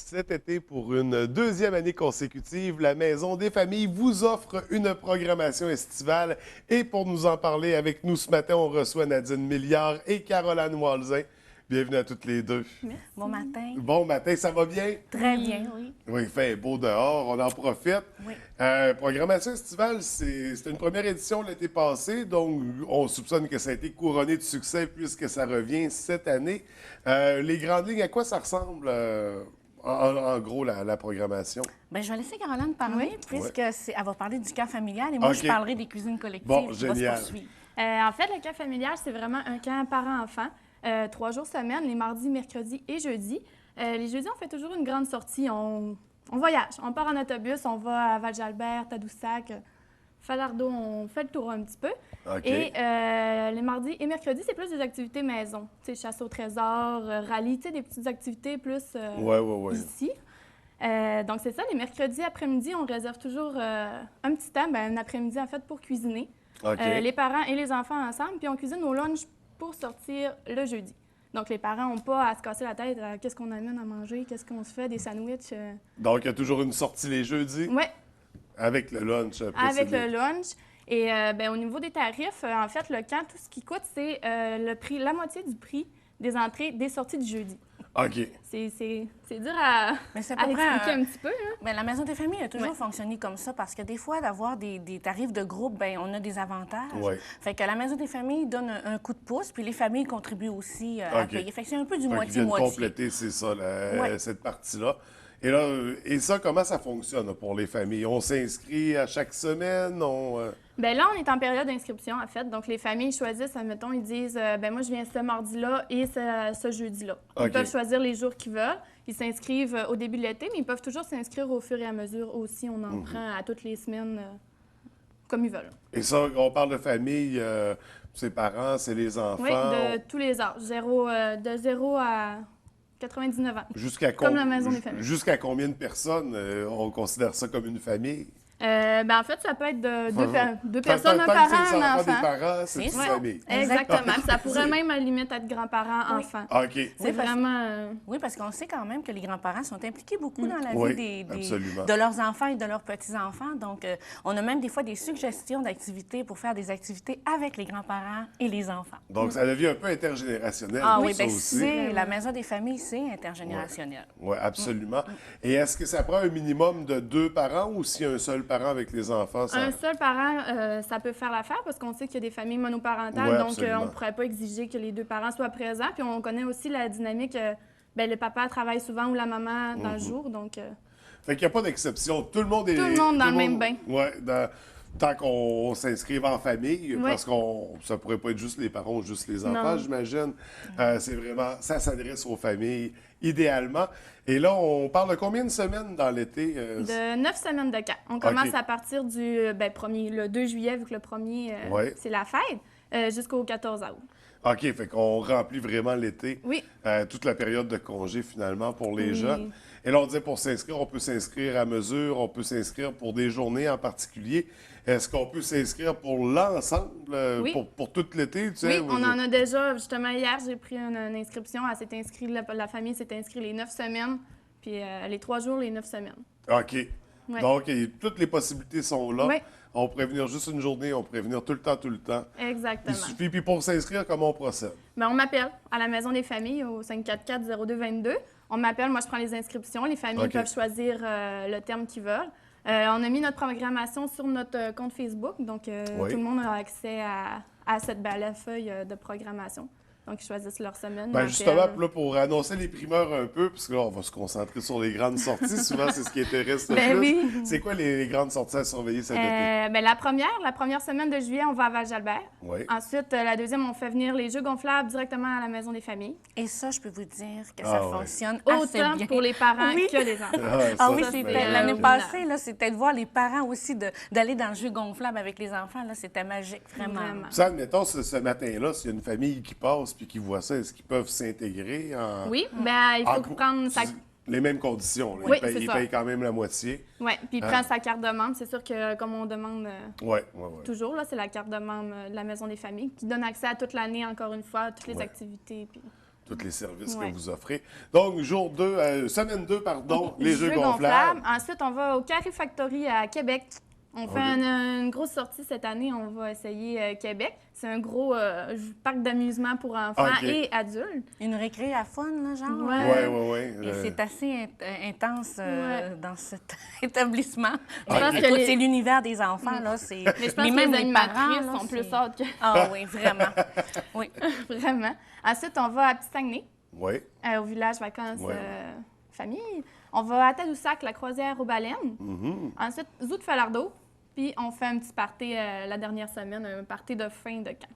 Cet été, pour une deuxième année consécutive, la Maison des familles vous offre une programmation estivale. Et pour nous en parler avec nous ce matin, on reçoit Nadine Milliard et Caroline Walzin. Bienvenue à toutes les deux. Merci. Bon matin. Bon matin, ça va bien? Très bien, oui. Oui, il fait beau dehors, on en profite. Oui. Programmation estivale, c'était une première édition l'été passé, donc on soupçonne que ça a été couronné de succès puisque ça revient cette année. Les grandes lignes, à quoi ça ressemble en gros la programmation? Bien, je vais laisser Caroline parler, Oui. puisque elle va parler du camp familial et moi, OK. je parlerai des cuisines collectives. Bon, On va génial. se poursuivre. En fait, le camp familial, c'est vraiment un camp parents-enfants. 3 jours semaine, les mardis, mercredis et jeudis. Les jeudis, on fait toujours une grande sortie. On voyage. On part en autobus, on va à Val-Jalbert, Tadoussac, Falardeau, on fait le tour un petit peu. OK. Et les mardis et mercredis, c'est plus des activités maison. Tu sais, chasse au trésor, rallye, tu sais, des petites activités plus Ouais. ici. Donc, c'est ça, les mercredis après-midi, on réserve toujours un petit temps, un après-midi en fait, pour cuisiner. OK. Les parents et les enfants ensemble, puis on cuisine au lunch pour sortir le jeudi. Donc, les parents n'ont pas à se casser la tête à qu'est-ce qu'on amène à manger, qu'est-ce qu'on se fait, des sandwichs. Donc, il y a toujours une sortie les jeudis Oui, avec le lunch. avec précédé. le lunch. Et au niveau des tarifs, en fait, le camp, tout ce qui coûte, c'est le prix, la moitié du prix des entrées des sorties du jeudi. OK. C'est dur à, Mais c'est à à peu près expliquer un petit peu. Hein? Bien, la Maison des familles a toujours Ouais. fonctionné comme ça parce que des fois, d'avoir des tarifs de groupe, bien, on a des avantages. Ouais. Fait que la Maison des familles donne un coup de pouce, puis les familles contribuent aussi à OK. payer. Fait que c'est un peu du Fait qu'ils viennent moitié-moitié. compléter, c'est ça, Ouais. cette partie-là. Et là, et ça, comment ça fonctionne pour les familles? On s'inscrit à chaque semaine? Bien là, on est en période d'inscription, en fait. Donc, les familles choisissent, admettons, ils disent moi, je viens ce mardi-là et ce jeudi-là. Ils OK. peuvent choisir les jours qu'ils veulent. Ils s'inscrivent au début de l'été, mais ils peuvent toujours s'inscrire au fur et à mesure aussi. On en prend à toutes les semaines comme ils veulent. Et ça, on parle de famille, ses parents, c'est les enfants. Oui, de tous les âges. De 0 à 99 ans. Jusqu'à Comme la Maison des familles. Jusqu'à combien de personnes on considère ça comme une famille? En fait, ça peut être deux Tant- personnes, tant un que parent, c'est les un enfants des enfant. parents, c'est une C'est ça. famille. Exactement. Ça pourrait même, à la limite, être grands-parents, enfants. OK. C'est Oui, parce- vraiment... Oui, parce qu'on sait quand même que les grands-parents sont impliqués beaucoup dans la Oui, vie absolument. de leurs enfants et de leurs petits-enfants. Donc, on a même des fois des suggestions d'activités pour faire des activités avec les grands-parents et les enfants. Donc, ça devient un peu intergénérationnel. Ah ça oui, bien, aussi. c'est la Maison des familles, c'est intergénérationnel. Oui, absolument. Et est-ce que ça prend un minimum de 2 parents ou s'il y a un seul parent avec les enfants? Un seul parent, ça peut faire l'affaire parce qu'on sait qu'il y a des familles monoparentales, Ouais, donc absolument. on ne pourrait pas exiger que les 2 parents soient présents. Puis on connaît aussi la dynamique, le papa travaille souvent ou la maman dans le jour, donc... Fait qu'il n'y a pas d'exception. Tout le monde est... Tout le monde dans le même bain. Oui, tant qu'on s'inscrive en famille, Oui. parce qu'on ça pourrait pas être juste les parents ou juste les enfants, Non. j'imagine. C'est vraiment... Ça s'adresse aux familles, idéalement. Et là, on parle de combien de semaines dans l'été? De 9 semaines de camp. On commence OK. à partir du le 2 juillet, vu que le 1er, Ouais. c'est la fête, jusqu'au 14 août. OK, fait qu'on remplit vraiment l'été. Oui. Toute la période de congé, finalement, pour les Oui. jeunes. Et là, on disait pour s'inscrire, on peut s'inscrire à mesure, on peut s'inscrire pour des journées en particulier. Est-ce qu'on peut s'inscrire pour l'ensemble, Oui. pour tout l'été? Tu sais, Oui, on en a déjà, justement, hier, j'ai pris une inscription. Elle s'est inscrite, la famille s'est inscrite les 9 semaines, puis les 3 jours, les 9 semaines. OK. Ouais. Donc, toutes les possibilités sont là. Oui. On pourrait venir juste une journée, on pourrait venir tout le temps. Il Exactement. suffit. Puis pour s'inscrire, comment on procède? On m'appelle à la Maison des familles au 544-0222. On m'appelle, moi je prends les inscriptions. Les familles OK. peuvent choisir le terme qu'ils veulent. On a mis notre programmation sur notre compte Facebook, donc Oui. tout le monde a accès à cette belle feuille de programmation. Donc ils choisissent leur semaine. Ben m'appellent. justement, puis là, pour annoncer les primeurs un peu, puisque là, on va se concentrer sur les grandes sorties. Souvent, c'est ce qui intéresse le Ben plus. oui. C'est quoi les grandes sorties à surveiller cet été? La première semaine de juillet, on va à Val-Jalbert. Oui. Ensuite, la deuxième, on fait venir les jeux gonflables directement à la Maison des familles. Et ça, je peux vous dire que Ah ça ouais. fonctionne assez Autant bien. pour les parents Oui. que les enfants. Ouais, Ah ça, oui, c'est c'était bien. l'année Oui. passée, là, c'était de voir les parents aussi d'aller dans le jeu gonflable avec les enfants. Là, c'était magique, vraiment. Vraiment. Ça, admettons, ce matin-là, s'il y a une famille qui passe puis qui voit ça, est-ce qu'ils peuvent s'intégrer en... Oui, il en- faut prendre sa... les mêmes conditions. Là. Oui, Ils c'est ça. payent quand même la moitié. Oui, puis il prend sa carte de membre. C'est sûr que, comme on demande Oui. toujours, là, c'est la carte de membre de la Maison des familles qui donne accès à toute l'année, encore une fois, à toutes les Ouais. activités. Puis... tous les services Ouais. que vous offrez. Donc, semaine 2, pardon, les jeux gonflables. Ensuite, on va au Carré Factory à Québec. On fait une grosse sortie cette année. On va essayer Québec. C'est un gros parc d'amusement pour enfants et adultes. Une récré à fun, là, genre. Ouais. Oui. Et c'est assez intense dans cet établissement. Je pense que Écoute, c'est l'univers des enfants, là. Mais je pense que même les animatrices parents, là, sont plus hâtes que... Ah oui, vraiment. Oui. Vraiment. Ensuite, on va à Petit-Saguenay, Oui. au village vacances Ouais. famille. On va à Tadoussac, la croisière aux baleines. Ensuite, Zoo de Falardeau. Puis on fait un petit party la dernière semaine, un party de fin de camp.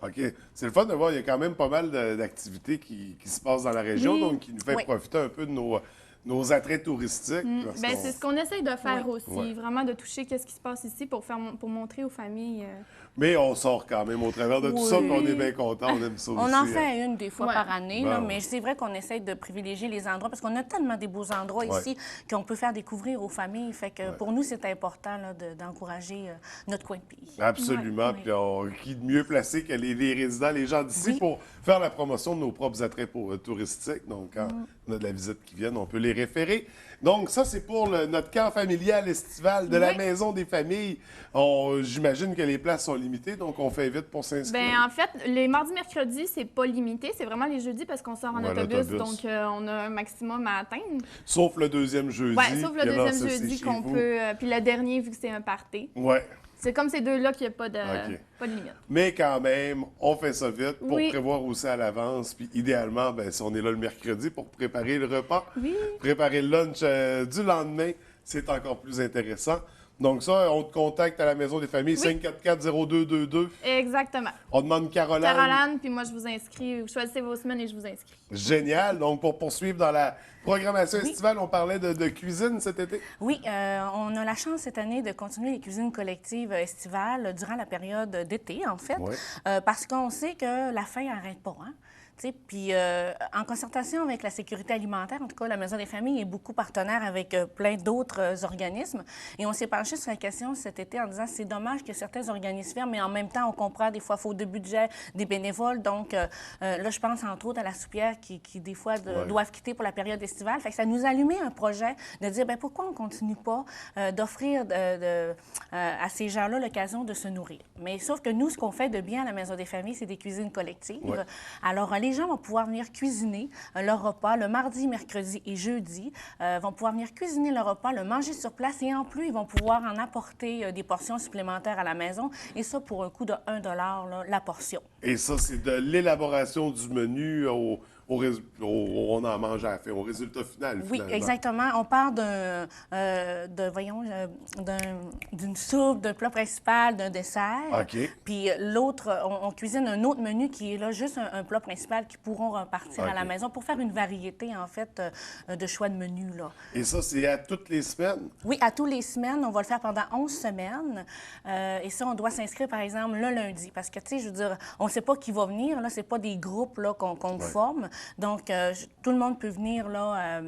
OK. C'est le fun de voir, il y a quand même pas mal d'activités qui se passent dans la région, Oui. donc qui nous fait Oui. profiter un peu de nos attraits touristiques. parce Ben, qu'on- c'est ce qu'on essaye de faire aussi, Ouais. vraiment de toucher qu'est-ce qui se passe ici pour montrer aux familles. Mais on sort quand même au travers de tout ça, puis on est bien content, on aime ça aussi. On en fait une des fois Ouais. par année, Ben là, oui. mais c'est vrai qu'on essaie de privilégier les endroits parce qu'on a tellement des beaux endroits Ouais. ici qu'on peut faire découvrir aux familles. Fait que pour nous, c'est important là, d'encourager notre coin de pays. Absolument. Ouais. Puis qui de mieux placé que les résidents, les gens d'ici Oui. pour faire la promotion de nos propres attraits touristiques. Donc, quand on a de la visite qui vient, on peut les référer. Donc, ça, c'est pour notre camp familial estival de la Oui. Maison des familles. J'imagine que les places sont limitées, donc on fait vite pour s'inscrire. Ben, en fait, les mardis, mercredis, c'est pas limité, c'est vraiment les jeudis parce qu'on sort en Ouais, autobus, l'autobus. donc on a un maximum à atteindre. Sauf le deuxième jeudi. Ouais, sauf le que là, deuxième ça, c'est jeudi chez qu'on vous. peut. Puis le dernier, vu que c'est un party. Ouais. C'est comme ces deux-là qu'il n'y a pas de, OK. pas de limite. Mais quand même, on fait ça vite pour Oui. prévoir aussi à l'avance. Puis idéalement, ben, si on est là le mercredi pour préparer le repas, Oui. préparer le lunch du lendemain, c'est encore plus intéressant. Donc ça, on te contacte à la Maison des familles, 544-0222. Exactement. On demande Caroline. Caroline, puis moi, je vous inscris. Vous choisissez vos semaines et je vous inscris. Génial. Donc pour poursuivre dans la programmation estivale, on parlait de cuisine cet été. Oui, on a la chance cette année de continuer les cuisines collectives estivales durant la période d'été, en fait, Ouais. parce qu'on sait que la faim n'arrête pas. Hein? Tu sais, puis, en concertation avec la sécurité alimentaire, en tout cas, la Maison des familles est beaucoup partenaire avec plein d'autres organismes. Et on s'est penché sur la question cet été en disant c'est dommage que certains organismes ferment, mais en même temps, on comprend des fois faute de budget des bénévoles. Donc, là, je pense entre autres à la soupière qui des fois, doivent quitter pour la période estivale. Fait que ça nous a allumé un projet de dire bien, pourquoi on ne continue pas d'offrir à ces gens-là l'occasion de se nourrir. Mais sauf que nous, ce qu'on fait de bien à la Maison des familles, c'est des cuisines collectives. Ouais. Alors, les gens vont pouvoir venir cuisiner leur repas le mardi, mercredi et jeudi. Vont pouvoir venir cuisiner leur repas, le manger sur place et en plus, ils vont pouvoir en apporter des portions supplémentaires à la maison. Et ça, pour un coût de 1 là, la portion. Et ça, c'est de l'élaboration du menu on en mange à la fin, au résultat final. Oui, finalement. exactement. On part d'une soupe, d'un plat principal, d'un dessert. OK. Puis l'autre, on cuisine un autre menu qui est là, juste un plat principal qui pourront repartir à la OK. maison pour faire une variété, en fait, de choix de menus, là. Et ça, c'est à toutes les semaines. Oui, à tous les semaines. On va le faire pendant 11 semaines. Et ça, on doit s'inscrire, par exemple, le lundi. Parce que, tu sais, je veux dire, on ne sait pas qui va venir. Là, c'est pas des groupes là, qu'on forme. Donc, tout le monde peut venir là,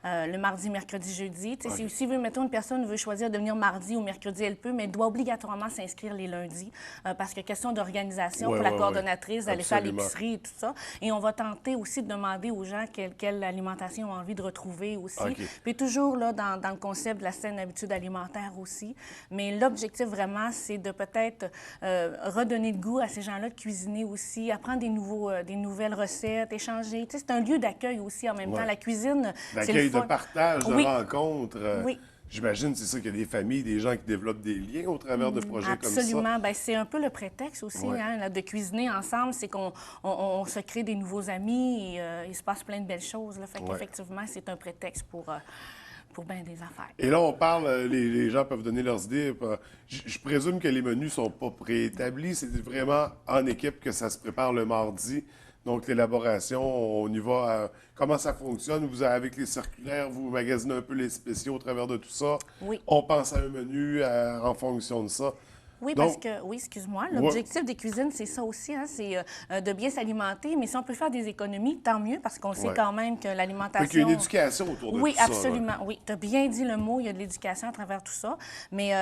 le mardi, mercredi, jeudi. Tu sais, si veut, mettons, une personne veut choisir de venir mardi ou mercredi, elle peut, mais elle doit obligatoirement s'inscrire les lundis. Parce que question d'organisation pour la coordonnatrice, d'aller faire Absolument. l'épicerie et tout ça. Et on va tenter aussi de demander aux gens quelle alimentation ils ont envie de retrouver aussi. OK. Puis toujours là, dans le concept de la saine habitude alimentaire aussi. Mais l'objectif vraiment, c'est de peut-être redonner le goût à ces gens-là de cuisiner aussi, apprendre des nouvelles recettes, échanger. Tu sais, c'est un lieu d'accueil aussi en même temps. La cuisine, c'est L'accueil le de fun. partage, de Oui. rencontres. Oui. J'imagine, c'est ça qu'il y a des familles, des gens qui développent des liens au travers de projets comme ça. Absolument. Bien, c'est un peu le prétexte aussi Ouais. hein, là, de cuisiner ensemble. C'est qu'on se crée des nouveaux amis et il se passe plein de belles choses. Là. Fait qu'effectivement, c'est un prétexte pour bien des affaires. Et là, on parle, les gens peuvent donner leurs idées. Je présume que les menus sont pas préétablis. C'est vraiment en équipe que ça se prépare le mardi. Donc, l'élaboration, on y va. Comment ça fonctionne? Vous, avec les circulaires, vous magasinez un peu les spéciaux au travers de tout ça. Oui. On pense à un menu en fonction de ça. Oui, Donc, parce que, oui, excuse-moi, l'objectif des cuisines, c'est ça aussi, hein, c'est de bien s'alimenter, mais si on peut faire des économies, tant mieux, parce qu'on sait ouais. quand même que Fait qu'il y a l'alimentation... une éducation autour de Oui, tout ça. absolument, Là. oui. Tu as bien dit le mot, il y a de l'éducation à travers tout ça, mais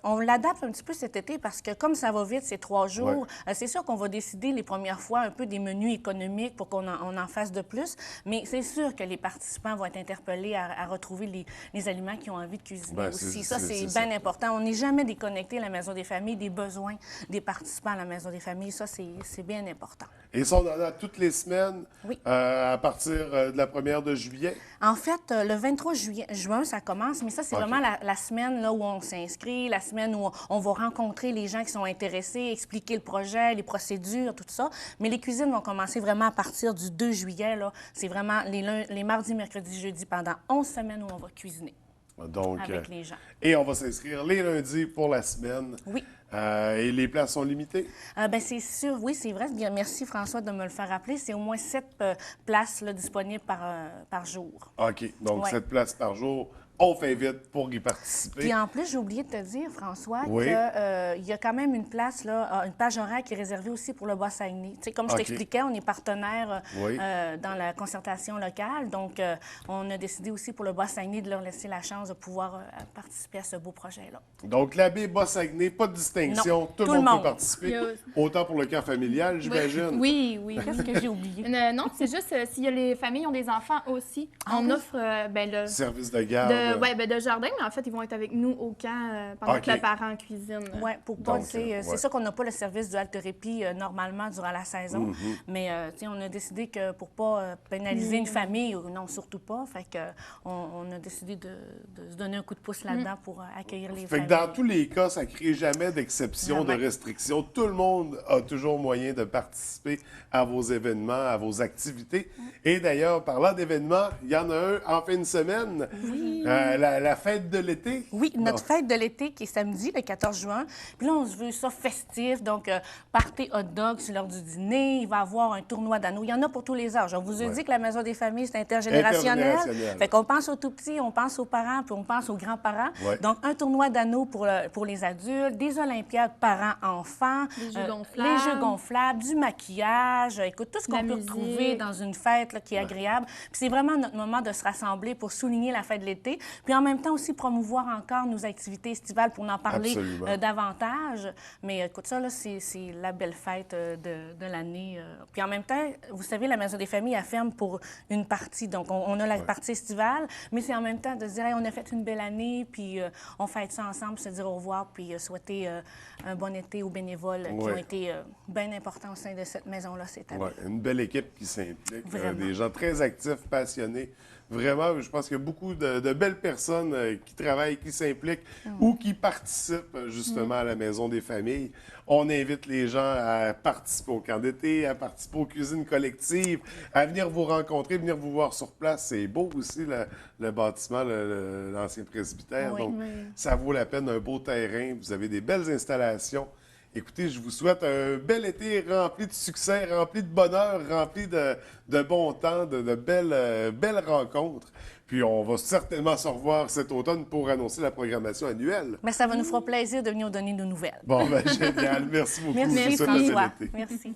on l'adapte un petit peu cet été parce que comme ça va vite, c'est 3 jours, Ouais. c'est sûr qu'on va décider les premières fois un peu des menus économiques pour qu'on on en fasse de plus, mais c'est sûr que les participants vont être interpellés à retrouver les aliments qu'ils ont envie de cuisiner Ben, aussi. Ça, c'est ça. bien important. On n'est jamais déconnecté à la Maison des familles des besoins des participants à la Maison des familles. Ça, c'est bien important. Et ça, on en a toutes les semaines Oui. à partir de la 1er de juillet. En fait, le 23 juin, ça commence, mais ça, c'est OK. vraiment la semaine là, où on s'inscrit, la semaine où on va rencontrer les gens qui sont intéressés, expliquer le projet, les procédures, tout ça. Mais les cuisines vont commencer vraiment à partir du 2 juillet. Là. C'est vraiment les mardis, mercredis, jeudis, pendant 11 semaines où on va cuisiner Donc, avec les gens. Et on va s'inscrire les lundis pour la semaine. Oui. Et les places sont limitées? Ben c'est sûr, oui, c'est vrai. Bien, merci François de me le faire rappeler. C'est au moins 7 places là, disponibles par jour. OK. Donc, Ouais. 7 places par jour. On fait vite pour y participer. Puis en plus, j'ai oublié de te dire, François, Oui. qu'il y a quand même une place, là, une plage horaire qui est réservée aussi pour le Bas-Saguenay. Tu sais, comme je OK. t'expliquais, on est partenaire Oui. dans la concertation locale. Donc, on a décidé aussi pour le Bas-Saguenay de leur laisser la chance de pouvoir participer à ce beau projet-là. Donc, la baie Bas-Saguenay, pas de distinction. Non, Tout le monde peut participer. Il y a- Autant pour le camp familial, j'imagine. Oui, oui. Qu'est-ce que j'ai oublié? Non, c'est juste s'il y a les familles ont des enfants aussi, on oui? offre le Service de garde. de jardin, mais en fait, ils vont être avec nous au camp pendant OK. que le parent en cuisine. Oui, pour pas, Donc, tu sais, c'est ouais. sûr qu'on n'a pas le service du haltéropie normalement durant la saison, mais tu sais, on a décidé que pour pas pénaliser une famille, non, surtout pas, fait que on a décidé de se donner un coup de pouce là-dedans pour accueillir les Fait que familles. dans tous les cas, ça ne crée jamais d'exception, de Jamais. restriction. Tout le monde a toujours moyen de participer à vos événements, à vos activités. Et d'ailleurs, parlant d'événements, il y en a un en fin de semaine. Oui. La fête de l'été. Oui, notre Bon. fête de l'été qui est samedi, le 14 juin. Puis là, on se veut ça festif, donc partez hot dog sur l'heure du dîner. Il va y avoir un tournoi d'anneaux. Il y en a pour tous les âges. On vous a dit que la Maison des familles, c'est intergénérationnel. Intergénérationnel. Fait qu'on pense aux tout-petits, on pense aux parents, puis on pense aux grands-parents. Ouais. Donc, un tournoi d'anneaux pour les adultes, des olympiades parents-enfants, Les jeux gonflables. les jeux gonflables, du maquillage, écoute, tout ce qu'on La peut musique. retrouver dans une fête là, qui est agréable. Puis c'est vraiment notre moment de se rassembler pour souligner la fête de l'été, puis en même temps aussi promouvoir encore nos activités estivales pour en parler Absolument. davantage. Mais écoute, ça, là, c'est la belle fête de l'année. Puis en même temps, vous savez, la Maison des familles, elle ferme pour une partie. Donc, on a la partie estivale, mais c'est en même temps de se dire, hey, on a fait une belle année, puis on fête ça ensemble, se dire au revoir, puis souhaiter un bon été aux bénévoles qui ont été bien importants au sein de cette maison-là cette année. Ouais, une belle équipe qui s'implique, Vraiment. des gens très actifs, passionnés. Vraiment, je pense qu'il y a beaucoup de belles personnes qui travaillent, qui s'impliquent ou qui participent justement à la Maison des familles. On invite les gens à participer au camp d'été, à participer aux cuisines collectives, à venir vous rencontrer, venir vous voir sur place. C'est beau aussi, le bâtiment, l'ancien presbytère. Oui. Donc, ça vaut la peine, un beau terrain. Vous avez des belles installations. Écoutez, je vous souhaite un bel été rempli de succès, rempli de bonheur, rempli de bon temps, de belles rencontres. Puis on va certainement se revoir cet automne pour annoncer la programmation annuelle. Mais ça va nous faire plaisir de venir donner nos nouvelles. Bon, ben génial. Merci beaucoup. Je vous Merci, souhaite un bel François. été. Merci.